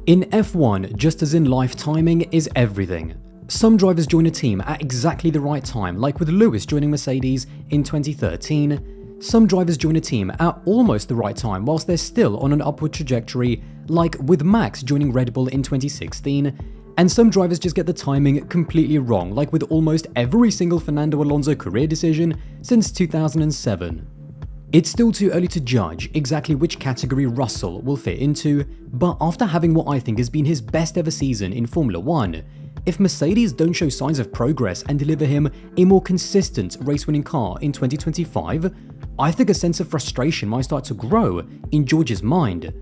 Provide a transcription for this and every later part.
In F1, just as in life, timing is everything. Some drivers join a team at exactly the right time, like with Lewis joining Mercedes in 2013. Some drivers join a team at almost the right time whilst they're still on an upward trajectory, like with Max joining Red Bull in 2016. And some drivers just get the timing completely wrong, like with almost every single Fernando Alonso career decision since 2007. It's still too early to judge exactly which category Russell will fit into, but after having what I think has been his best ever season in Formula 1, if Mercedes don't show signs of progress and deliver him a more consistent race-winning car in 2025, I think a sense of frustration might start to grow in George's mind.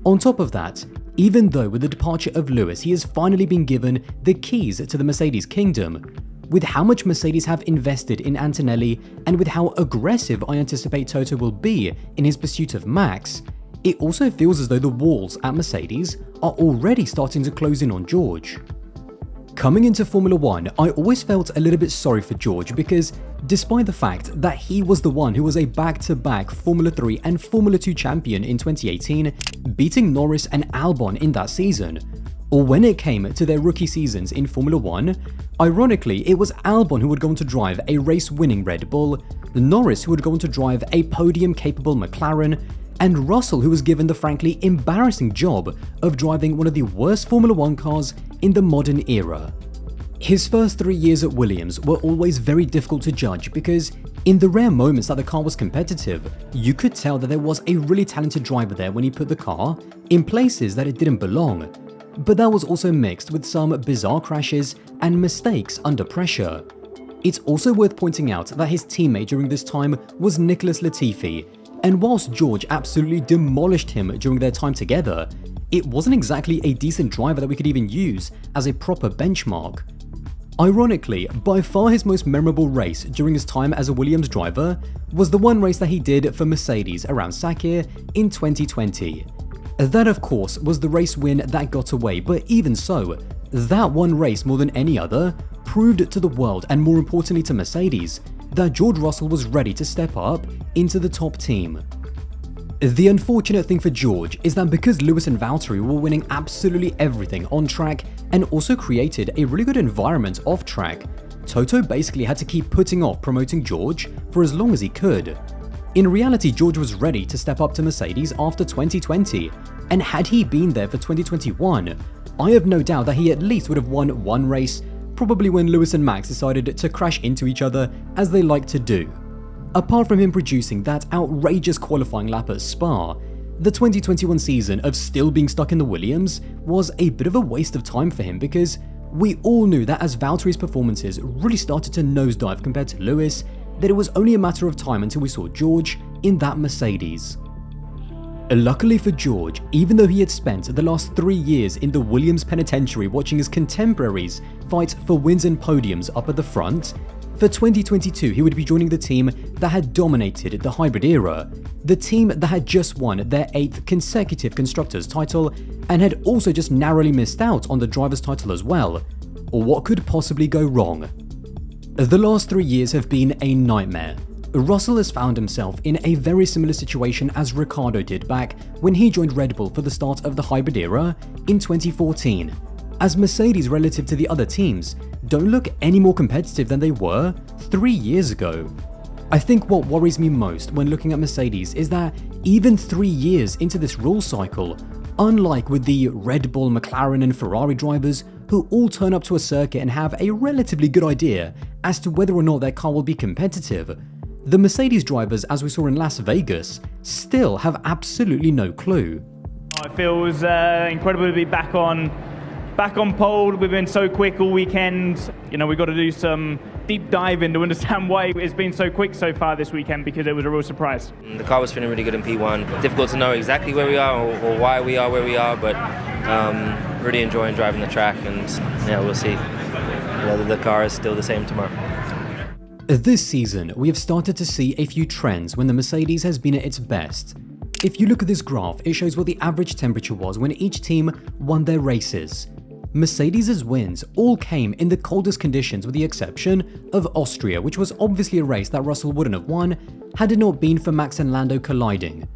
On top of that, even though with the departure of Lewis he has finally been given the keys to the Mercedes kingdom, with how much Mercedes have invested in Antonelli and with how aggressive I anticipate Toto will be in his pursuit of Max, it also feels as though the walls at Mercedes are already starting to close in on George. Coming into Formula 1, I always felt a little bit sorry for George because despite the fact that he was the one who was a back-to-back Formula 3 and Formula 2 champion in 2018, beating Norris and Albon in that season, or when it came to their rookie seasons in Formula 1, ironically it was Albon who would go on to drive a race-winning Red Bull, Norris who would go on to drive a podium-capable McLaren, and Russell who was given the frankly embarrassing job of driving one of the worst Formula 1 cars in the modern era. His first 3 years at Williams were always very difficult to judge because in the rare moments that the car was competitive, you could tell that there was a really talented driver there when he put the car in places that it didn't belong. But that was also mixed with some bizarre crashes and mistakes under pressure. It's also worth pointing out that his teammate during this time was Nicholas Latifi, and whilst George absolutely demolished him during their time together, it wasn't exactly a decent driver that we could even use as a proper benchmark. Ironically, by far his most memorable race during his time as a Williams driver was the one race that he did for Mercedes around Sakir in 2020. That of course was the race win that got away, but even so, that one race more than any other proved to the world and more importantly to Mercedes that George Russell was ready to step up into the top team. The unfortunate thing for George is that because Lewis and Valtteri were winning absolutely everything on track and also created a really good environment off track, Toto basically had to keep putting off promoting George for as long as he could. In reality, George was ready to step up to Mercedes after 2020, and had he been there for 2021, I have no doubt that he at least would have won one race, probably when Lewis and Max decided to crash into each other as they like to do. Apart from him producing that outrageous qualifying lap at Spa, the 2021 season of still being stuck in the Williams was a bit of a waste of time for him because we all knew that as Valtteri's performances really started to nosedive compared to Lewis, that it was only a matter of time until we saw George in that Mercedes. Luckily for George, even though he had spent the last 3 years in the Williams penitentiary watching his contemporaries fight for wins and podiums up at the front, for 2022 he would be joining the team that had dominated the hybrid era, the team that had just won their 8th consecutive Constructors title and had also just narrowly missed out on the Drivers title as well. What could possibly go wrong? The last 3 years have been a nightmare. Russell has found himself in a very similar situation as Ricciardo did back when he joined Red Bull for the start of the hybrid era in 2014, as Mercedes relative to the other teams don't look any more competitive than they were 3 years ago. I think what worries me most when looking at Mercedes is that even 3 years into this rule cycle, unlike with the Red Bull, McLaren and Ferrari drivers who all turn up to a circuit and have a relatively good idea as to whether or not their car will be competitive, the Mercedes drivers, as we saw in Las Vegas, still have absolutely no clue. It feels incredible to be back on pole. We've been so quick all weekend. You know, we've got to do some deep diving to understand why it's been so quick so far this weekend, because it was a real surprise. The car was feeling really good in P1. Difficult to know exactly where we are or why we are where we are, but really enjoying driving the track, and yeah, we'll see. The car is still the same tomorrow. This season, we have started to see a few trends when the Mercedes has been at its best. If you look at this graph, it shows what the average temperature was when each team won their races. Mercedes' wins all came in the coldest conditions with the exception of Austria, which was obviously a race that Russell wouldn't have won had it not been for Max and Lando colliding.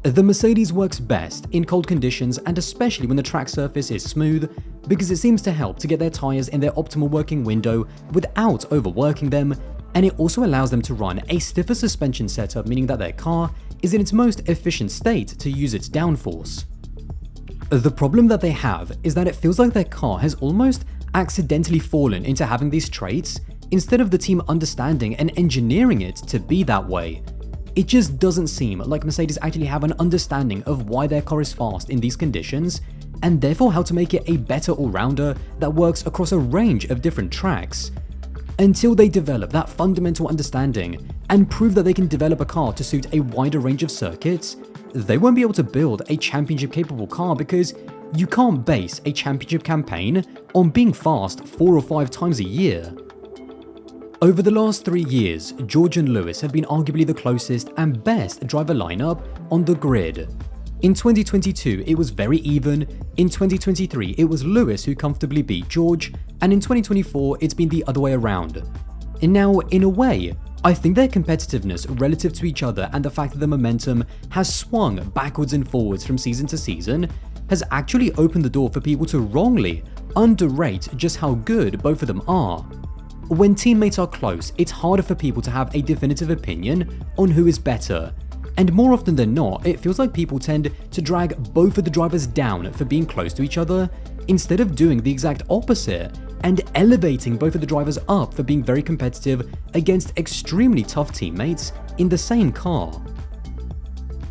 The Mercedes works best in cold conditions and especially when the track surface is smooth, because it seems to help to get their tyres in their optimal working window without overworking them, and it also allows them to run a stiffer suspension setup, meaning that their car is in its most efficient state to use its downforce. The problem that they have is that it feels like their car has almost accidentally fallen into having these traits instead of the team understanding and engineering it to be that way. It just doesn't seem like Mercedes actually have an understanding of why their car is fast in these conditions, and therefore how to make it a better all-rounder that works across a range of different tracks. Until they develop that fundamental understanding and prove that they can develop a car to suit a wider range of circuits, they won't be able to build a championship-capable car, because you can't base a championship campaign on being fast 4 or 5 times a year. Over the last 3 years, George and Lewis have been arguably the closest and best driver lineup on the grid. In 2022, it was very even, in 2023, it was Lewis who comfortably beat George, and in 2024, it's been the other way around. And now, in a way, I think their competitiveness relative to each other and the fact that the momentum has swung backwards and forwards from season to season has actually opened the door for people to wrongly underrate just how good both of them are. When teammates are close, it's harder for people to have a definitive opinion on who is better, and more often than not, it feels like people tend to drag both of the drivers down for being close to each other, instead of doing the exact opposite and elevating both of the drivers up for being very competitive against extremely tough teammates in the same car.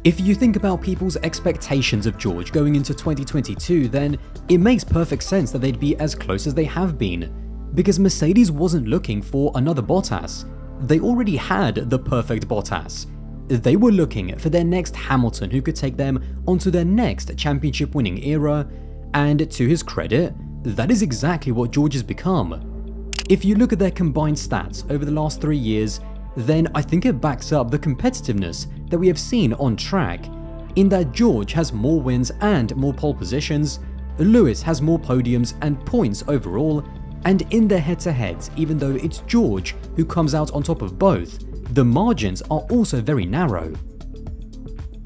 If you think about people's expectations of George going into 2022, then it makes perfect sense that they'd be as close as they have been, because Mercedes wasn't looking for another Bottas. They already had the perfect Bottas. They were looking for their next Hamilton who could take them onto their next championship winning era, and to his credit, that is exactly what George has become. If you look at their combined stats over the last 3 years, then I think it backs up the competitiveness that we have seen on track, in that George has more wins and more pole positions, Lewis has more podiums and points overall, and in their head-to-heads, even though it's George who comes out on top of both, the margins are also very narrow.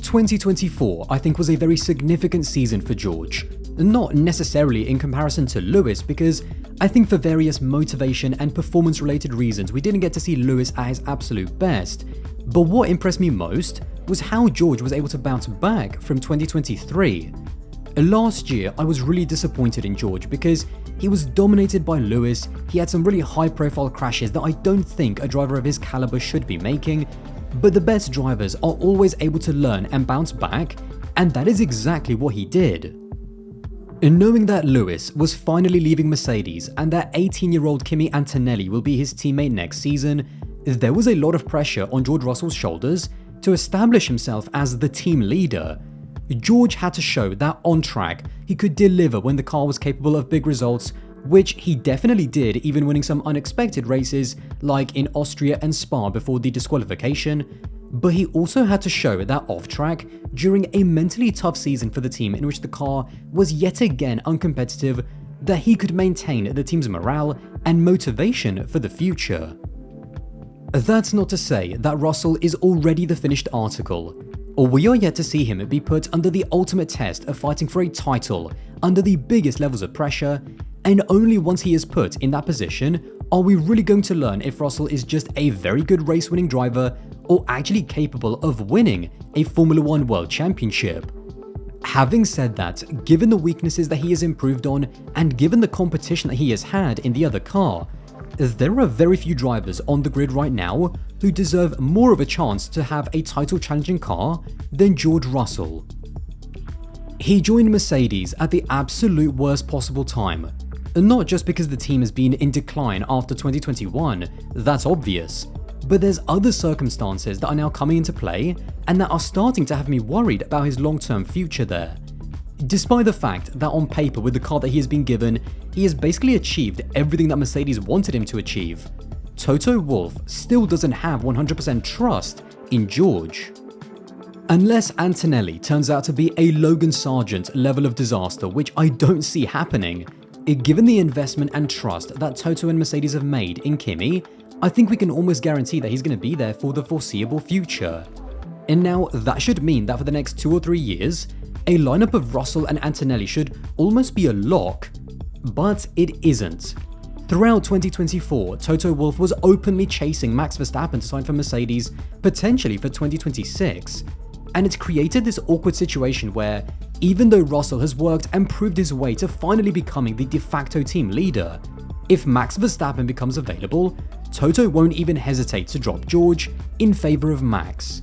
2024, I think, was a very significant season for George. Not necessarily in comparison to Lewis, because I think for various motivation and performance-related reasons we didn't get to see Lewis at his absolute best, but what impressed me most was how George was able to bounce back from 2023. Last year, I was really disappointed in George because he was dominated by Lewis. He had some really high-profile crashes that I don't think a driver of his caliber should be making, but the best drivers are always able to learn and bounce back, and that is exactly what he did. And knowing that Lewis was finally leaving Mercedes and that 18-year-old Kimi Antonelli will be his teammate next season, there was a lot of pressure on George Russell's shoulders to establish himself as the team leader. George had to show that on track he could deliver when the car was capable of big results, which he definitely did, even winning some unexpected races like in Austria and Spa before the disqualification, but he also had to show that off track during a mentally tough season for the team in which the car was yet again uncompetitive, that he could maintain the team's morale and motivation for the future. That's not to say that Russell is already the finished article, or we are yet to see him be put under the ultimate test of fighting for a title under the biggest levels of pressure, and only once he is put in that position are we really going to learn if Russell is just a very good race-winning driver or actually capable of winning a Formula 1 World Championship. Having said that, given the weaknesses that he has improved on and given the competition that he has had in the other car, there are very few drivers on the grid right now who deserve more of a chance to have a title-challenging car than George Russell. He joined Mercedes at the absolute worst possible time, not just because the team has been in decline after 2021, that's obvious, but there's other circumstances that are now coming into play and that are starting to have me worried about his long-term future there. Despite the fact that on paper with the car that he has been given, he has basically achieved everything that Mercedes wanted him to achieve, Toto Wolff still doesn't have 100% trust in George. Unless Antonelli turns out to be a Logan Sargent level of disaster, which I don't see happening, given the investment and trust that Toto and Mercedes have made in Kimi, I think we can almost guarantee that he's going to be there for the foreseeable future. And now that should mean that for the next 2 or 3 years, a lineup of Russell and Antonelli should almost be a lock, but it isn't. Throughout 2024, Toto Wolff was openly chasing Max Verstappen to sign for Mercedes, potentially for 2026, and it's created this awkward situation where, even though Russell has worked and proved his way to finally becoming the de facto team leader, if Max Verstappen becomes available, Toto won't even hesitate to drop George in favour of Max.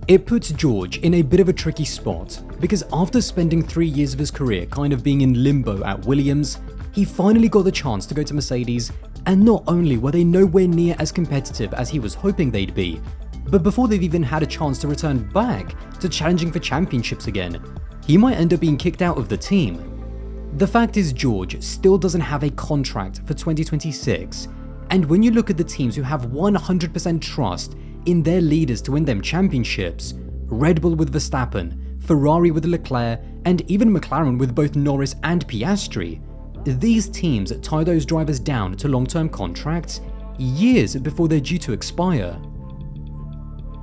It puts George in a bit of a tricky spot, because after spending 3 years of his career kind of being in limbo at Williams, he finally got the chance to go to Mercedes, and not only were they nowhere near as competitive as he was hoping they'd be, but before they've even had a chance to return back to challenging for championships again, he might end up being kicked out of the team. The fact is, George still doesn't have a contract for 2026, and when you look at the teams who have 100% trust in their leaders to win them championships, Red Bull with Verstappen, Ferrari with Leclerc, and even McLaren with both Norris and Piastri, these teams tie those drivers down to long-term contracts years before they're due to expire.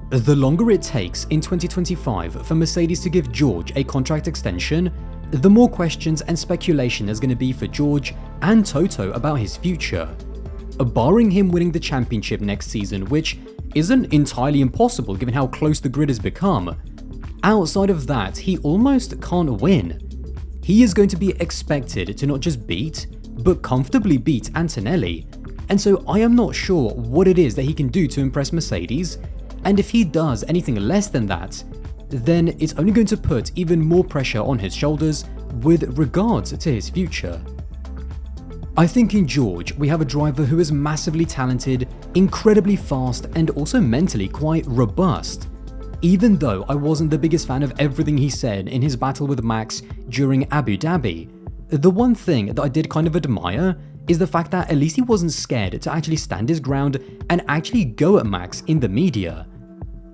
The longer it takes in 2025 for Mercedes to give George a contract extension, the more questions and speculation there's going to be for George and Toto about his future. Barring him winning the championship next season, which isn't entirely impossible given how close the grid has become, outside of that, he almost can't win. He is going to be expected to not just beat, but comfortably beat Antonelli, and so I am not sure what it is that he can do to impress Mercedes, and if he does anything less than that, then it's only going to put even more pressure on his shoulders with regards to his future. I think in George, we have a driver who is massively talented, incredibly fast, and also mentally quite robust. Even though I wasn't the biggest fan of everything he said in his battle with Max during Abu Dhabi, the one thing that I did kind of admire is the fact that at least he wasn't scared to actually stand his ground and actually go at Max in the media.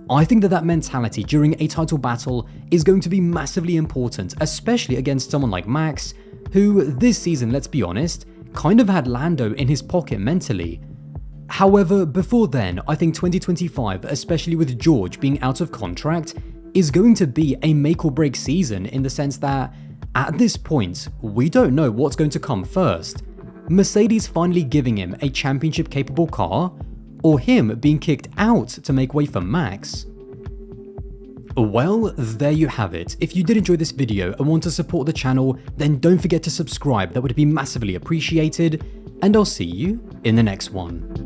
I think that mentality during a title battle is going to be massively important, especially against someone like Max, who this season, let's be honest, kind of had Lando in his pocket mentally. However, before then, I think 2025, especially with George being out of contract, is going to be a make or break season in the sense that, at this point, we don't know what's going to come first. Mercedes finally giving him a championship capable car, or him being kicked out to make way for Max. Well, there you have it. If you did enjoy this video and want to support the channel, then don't forget to subscribe, that would be massively appreciated, and I'll see you in the next one.